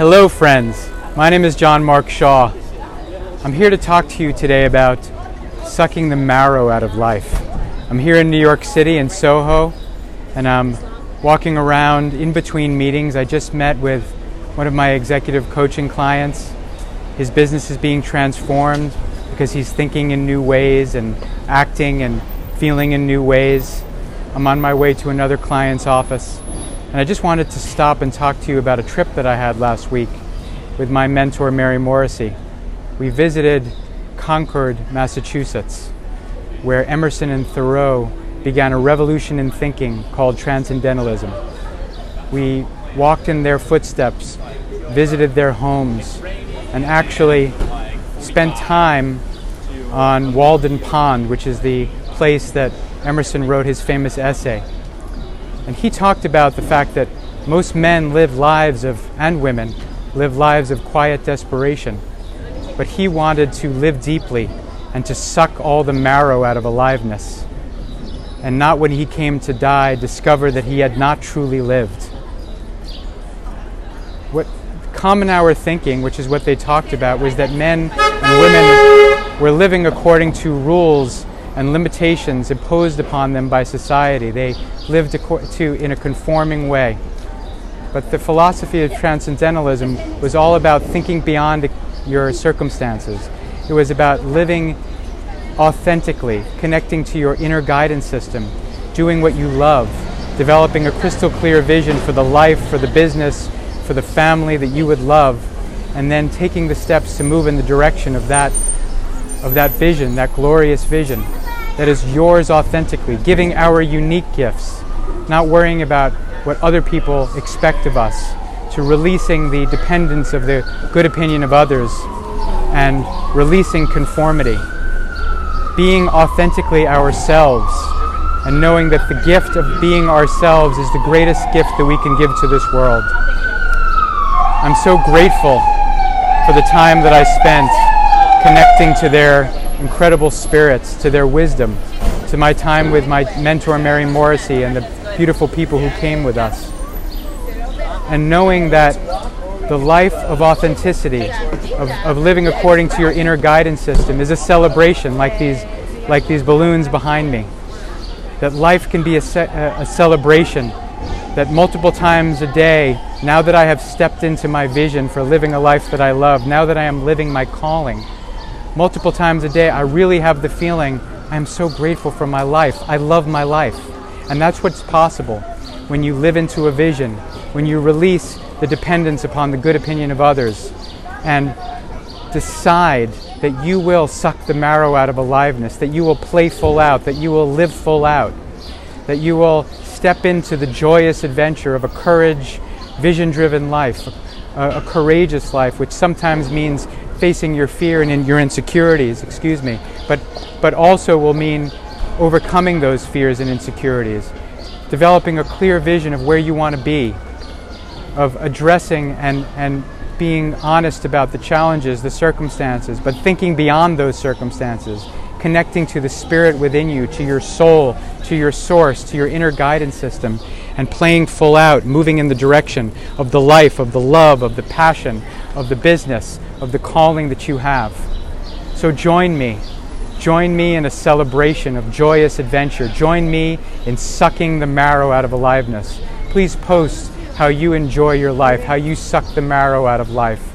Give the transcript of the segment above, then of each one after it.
Hello friends, my name is John Mark Shaw. I'm here to talk to you today about sucking the marrow out of life. I'm here in New York City in Soho, and I'm walking around in between meetings. I just met with one of my executive coaching clients. His business is being transformed because he's thinking in new ways and acting and feeling in new ways. I'm on my way to another client's office. And I just wanted to stop and talk to you about a trip that I had last week with my mentor, Mary Morrissey. We visited Concord, Massachusetts, where Emerson and Thoreau began a revolution in thinking called transcendentalism. We walked in their footsteps, visited their homes, and actually spent time on Walden Pond, which is the place that Emerson wrote his famous essay. And he talked about the fact that most men live lives and women live lives of quiet desperation. But he wanted to live deeply and to suck all the marrow out of aliveness. And not when he came to die discover that he had not truly lived. What common hour thinking, which is what they talked about, was that men and women were living according to rules and limitations imposed upon them by society. They lived in a conforming way. But the philosophy of transcendentalism was all about thinking beyond your circumstances. It was about living authentically, connecting to your inner guidance system, doing what you love, developing a crystal clear vision for the life, for the business, for the family that you would love, and then taking the steps to move in the direction of that vision, that glorious vision that is yours authentically, giving our unique gifts, not worrying about what other people expect of us, to releasing the dependence of the good opinion of others and releasing conformity, being authentically ourselves and knowing that the gift of being ourselves is the greatest gift that we can give to this world. I'm so grateful for the time that I spent connecting to their incredible spirits, to their wisdom, to my time with my mentor Mary Morrissey and the beautiful people who came with us. And knowing that the life of authenticity, of living according to your inner guidance system, is a celebration like these balloons behind me. That life can be a celebration, that multiple times a day, now that I have stepped into my vision for living a life that I love, now that I am living my calling, multiple times a day, I really have the feeling, I am so grateful for my life. I love my life. And that's what's possible when you live into a vision, when you release the dependence upon the good opinion of others and decide that you will suck the marrow out of aliveness, that you will play full out, that you will live full out, that you will step into the joyous adventure of a courage, vision-driven life, a courageous life, which sometimes means facing your fear and your insecurities, but also will mean overcoming those fears and insecurities, developing a clear vision of where you want to be, of addressing and being honest about the challenges, the circumstances, but thinking beyond those circumstances, connecting to the spirit within you, to your soul, to your source, to your inner guidance system, and playing full out, moving in the direction of the life, of the love, of the passion, of the business, of the calling that you have. So join me in a celebration of joyous adventure. Join me in sucking the marrow out of aliveness. Please post how you enjoy your life, how you suck the marrow out of life,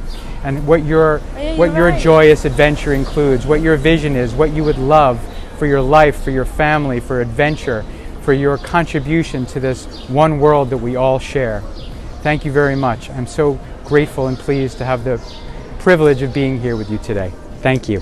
and what your joyous adventure includes, what your vision is, what you would love for your life, for your family, for adventure, for your contribution to this one world that we all share. Thank you very much. I'm so grateful and pleased to have the privilege of being here with you today. Thank you.